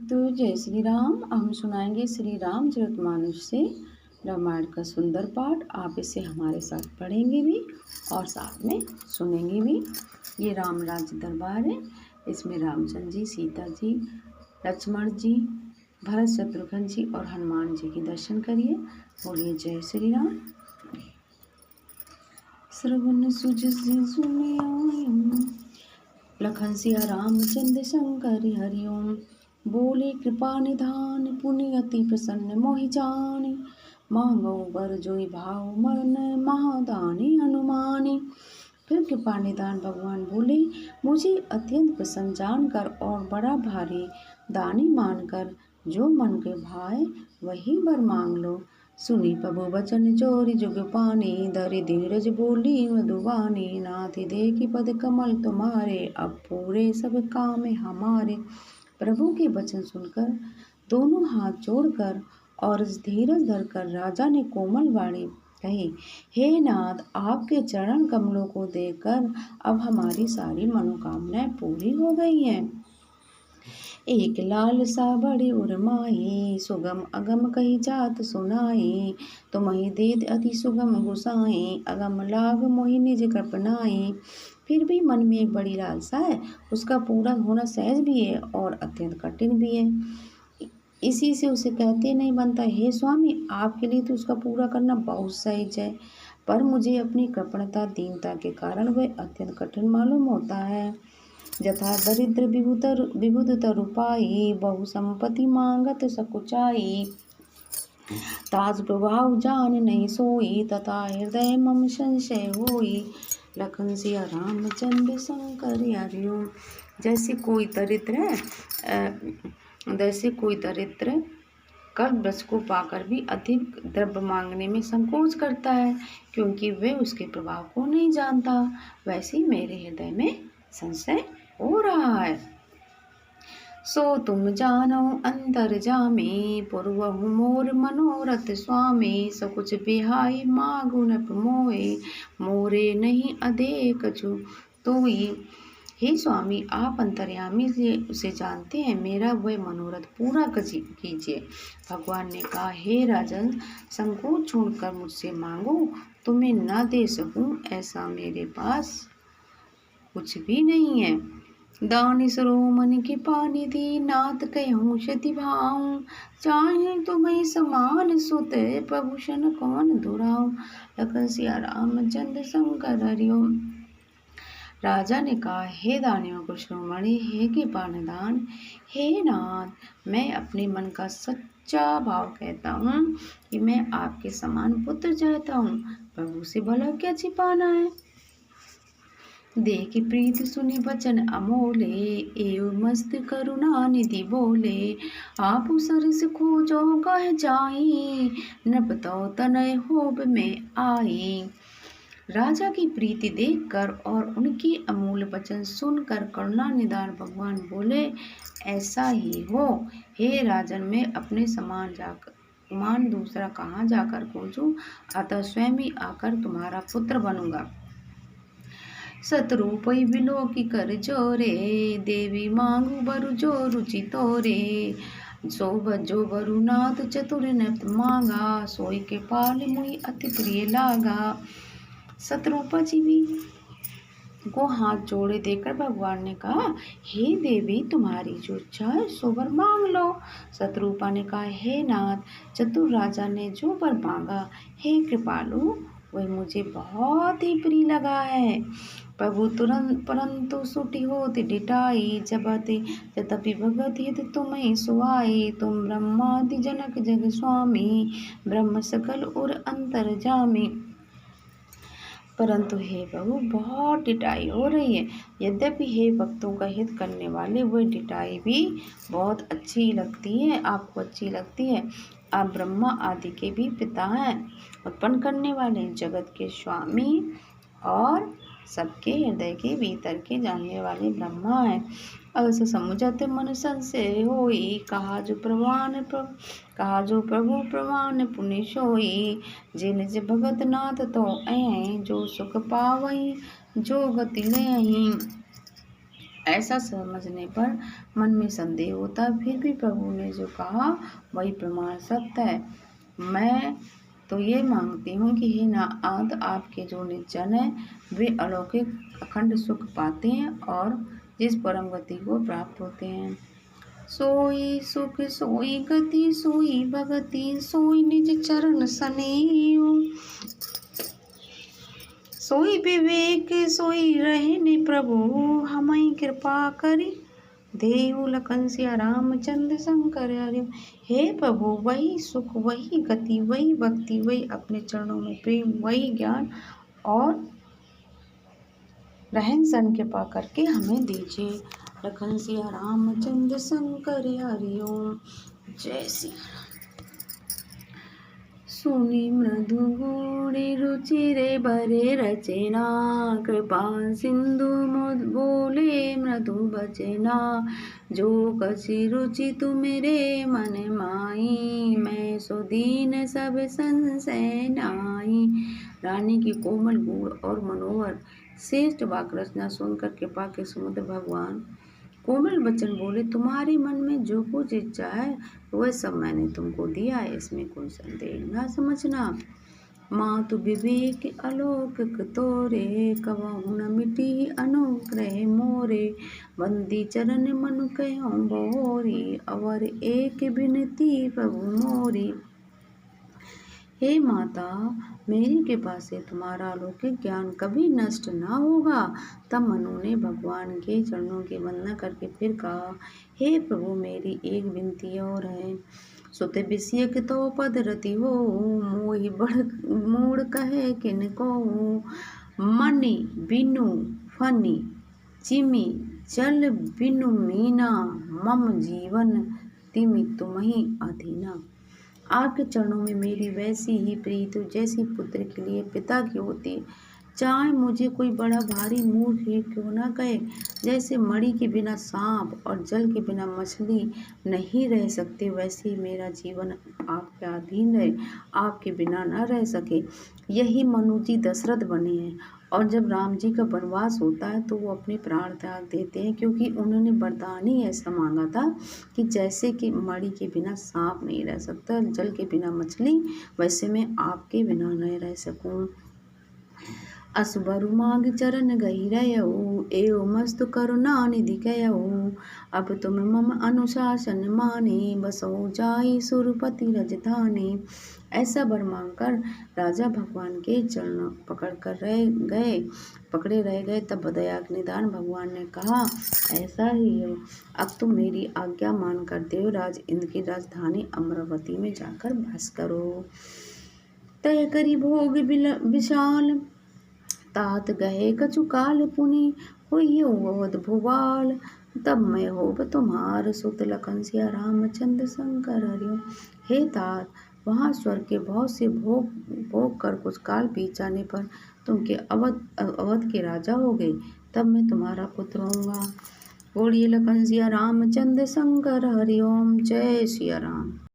तो जय श्री राम। हम सुनाएंगे श्री रामचरितमानस से रामायण का सुंदर पाठ। आप इसे हमारे साथ पढ़ेंगे भी और साथ में सुनेंगे भी। ये राम राज्य दरबार है। इसमें रामचंद्र जी, सीता जी, लक्ष्मण जी, भरत शत्रुघ्न जी और हनुमान जी के दर्शन करिए। बोलिए जय श्री राम। श्रवण सुजसि सुनियाम लखन सिया रामचंद्र शंकर हरिओम। बोले कृपा निधान पुनि अति प्रसन्न मोहि जानी। मांगो बर जोई भाव मन महादानी हनुमानी। फिर कृपा निधान भगवान बोले, मुझे अत्यंत प्रसन्न जानकर और बड़ा भारी दानी मानकर जो मन के भाए वही वर मांग लो। सुनी प्रभु वचन जोरी जुग पानी। धरि धीरज बोली मधुबानी। नाथ देखी पद कमल तुम्हारे। अब पूरे सब काम हमारे। प्रभु के वचन सुनकर दोनों हाथ जोड़कर और धीरज धरकर राजा ने कोमल वाणी कही, हे नाथ, आपके चरण कमलों को देखकर अब हमारी सारी मनोकामनाएं पूरी हो गई हैं। एक लाल सा बड़ी उर्माई सुगम अगम कही जात सुनाई। तुम्हि देत अति सुगम गुसाई अगम लाग मोहि निज कृपनाई। फिर भी मन में एक बड़ी लालसा है, उसका पूरा होना सहज भी है और अत्यंत कठिन भी है। इसी से उसे कहते नहीं बनता। हे स्वामी, आपके लिए तो उसका पूरा करना बहुत सहज है, पर मुझे अपनी कृपणता दीनता के कारण वह अत्यंत कठिन मालूम होता है। जथा दरिद्र विबुध तरुपाई बहु संपत्ति मांगत सकुचाई। ताज प्रभाव जान नहीं सोई तथा हृदय मम संशय होई। लखन सिया रामचंद्र शंकर हरिओम। जैसे कोई दरिद्र कल्प वृक्ष को पाकर भी अधिक द्रव्य मांगने में संकोच करता है, क्योंकि वे उसके प्रभाव को नहीं जानता, वैसे ही मेरे हृदय में संशय हो रहा है। सो तुम जानो अंतर जामी पूर्वहु मोर मनोरथ स्वामी। सकुच बिहाई मागु न मोहे मोरे नहीं अधे कछु तोई। हे स्वामी, आप अंतर्यामी से उसे जानते हैं, मेरा वह मनोरथ पूरा कीजिए। भगवान ने कहा, हे राजन, संकोच छोड़कर मुझसे मांगो, तुम्हें न दे सकूं ऐसा मेरे पास कुछ भी नहीं है। दानी सरोमन की पानी दी नाथ कहूँ क्षति भाऊं। चाहे तुम्हें समान सुत प्रभूषण कौन दुराऊं। लखन सिया रामचंद्र शंकर हरिओम। राजा ने कहा, हे दानियों को शिरोमणि, हे कृपा निधान, हे नाथ, मैं अपने मन का सच्चा भाव कहता हूँ कि मैं आपके समान पुत्र चाहता हूँ। प्रभु से भला क्या छिपाना है। देखी प्रीति सुनी वचन अमोले एव मस्त करुणा निधि बोले। आप सरस खोजो कह जाई नृपतो तनय होब में आई। राजा की प्रीति देखकर और उनकी अमूल्य वचन सुनकर करुणा निधान भगवान बोले, ऐसा ही हो। हे राजन, मैं अपने समान दूसरा कहाँ जाकर खोजूं, अतः स्वयं ही आकर तुम्हारा पुत्र बनूंगा। सतरूपई विलोकी कर जोरे देवी मांगू बरु जो रुचि तोरे। जो बरु नाथ चतुर नृप मांगा सोई के पाल मुई अति प्रिय लागा। सतरूपा जी भी को हाथ जोड़े देकर भगवान ने कहा, हे देवी, तुम्हारी जो इच्छा है सो वर मांग लो। सतरूपा ने कहा, हे नाथ, चतुर राजा ने जो वर मांगा, हे कृपालु, वह मुझे बहुत ही प्रिय लगा है। प्रभु तुरंत परंतु सुटी होती डिटाई जबते तथापि भगत यदि तुम्हें सुहाई। तुम ब्रह्मादि जनक जग स्वामी ब्रह्म सकल और अंतर जामी। परंतु हे प्रभु, बहुत डिटाई हो रही है। यद्यपि हे भक्तों का हित करने वाले, वह डिटाई भी बहुत अच्छी लगती है, आपको अच्छी लगती है। आप ब्रह्मा आदि के भी पिता हैं, उत्पन्न करने वाले, जगत के स्वामी और सबके हृदय के भीतर के जानने वाले ब्रह्मा है। अस समुझत मन संशय होई कहा जो प्रभु प्रमाण पुण्य सोई। जिन निज भगत नाथ तो ऐ जो सुख पावई जो गति लेहि। ऐसा समझने पर मन में संदेह होता, फिर भी प्रभु ने जो कहा वही प्रमाण सत्य है। मैं तो ये मांगती हूँ कि हे नाथ, आपके जो निजन है वे अलौकिक अखंड सुख पाते हैं और जिस परम गति को प्राप्त होते हैं। सोई सुख सोई गति सोई भगति सोई निज चरण सनेऊ, सोई विवेक सोई रहने प्रभु हमई कृपा करी, देव लखन सिया रामचंद्र शंकर हरि। हे प्रभु, वही सुख वही गति वही भक्ति वही अपने चरणों में प्रेम वही ज्ञान और रहन सहन कृपा करके हमें दीजिए। लखन सिया रामचंद्र शंकर हरि ओम। जय सिया राम। सुनी मृदु गुणी रुचिरे भरे रचना, कृपा सिंधु मुद बोले मृदु बचना, जो कसी रुचि तु मेरे मन माई, मैं सो दीन सब संशय नाई। रानी की कोमल गूढ़ और मनोहर श्रेष्ठ वाक्य रचना सुनकर कृपा के समुद्र भगवान कोमल वचन बोले, तुम्हारे मन में जो कुछ इच्छा है वह सब मैंने तुमको दिया है, इसमें कोई संदेह ना समझना। मातु विवेक अलौकिक तोरे, कबहु न मिटी अनुग्रह मोरे, बंदी चरण मनु कहूँ बोरी, अवर एक विनती प्रभु मोरी। हे माता, मेरी कृपा से तुम्हारा अलौकिक ज्ञान कभी नष्ट ना होगा। तब मनु ने भगवान के चरणों की वंदना करके फिर कहा, हे प्रभु, मेरी एक विनती और है। सुत विषयक तो पद रति हो, मोहि बड़ मूड कहे किन को, मणि बिनु फनि चिमि जल बिनु मीना, मम जीवन तिमि तुम्हि अधीना। आपके चरणों में मेरी वैसी ही प्रीति जैसी पुत्र के लिए पिता की होती, चाहे मुझे कोई बड़ा भारी मूर्ख ही क्यों ना कहे। जैसे मणि के बिना सांप और जल के बिना मछली नहीं रह सकते, वैसे ही मेरा जीवन आपके अधीन रहे, आपके बिना न रह सके। यही मनु जी दशरथ बने हैं, और जब राम जी का वनवास होता है तो वो अपने प्राण त्याग देते हैं, क्योंकि उन्होंने वरदान ही ऐसा मांगा था कि जैसे कि मणि के बिना सांप नहीं रह सकता, जल के बिना मछली, वैसे मैं आपके बिना नहीं रह सकूं। असबरु माग चरण गही रहऊ, एव मस्त करुणा निधि कहऊ, अब तुम मम अनुशासन माने, बसऊ जाई सुरपति रजधानी। ऐसा वर मांगकर राजा भगवान के चरण पकड़े रह गए। तब दया के निदान भगवान ने कहा, ऐसा ही हो, अब तुम मेरी आज्ञा मानकर देवराज इंद्र की राजधानी अमरावती में जाकर बस करो। तय करी भोग विशाल, तात गहे कछु काल पुनि, होइए अवध भुवाल, तब मैं होब तुम्हार सुत लखन सिया रामचंद्र शंकर हरिओम। हे तात, वहाँ स्वर्ग के बहुत से भोग कर कुछ काल बीत जाने पर तुम के अवध के राजा हो गए, तब मैं तुम्हारा पुत्र होऊंगा। बोलिए लखन सिया रामचंद्र शंकर हरिओम। जय सिया राम।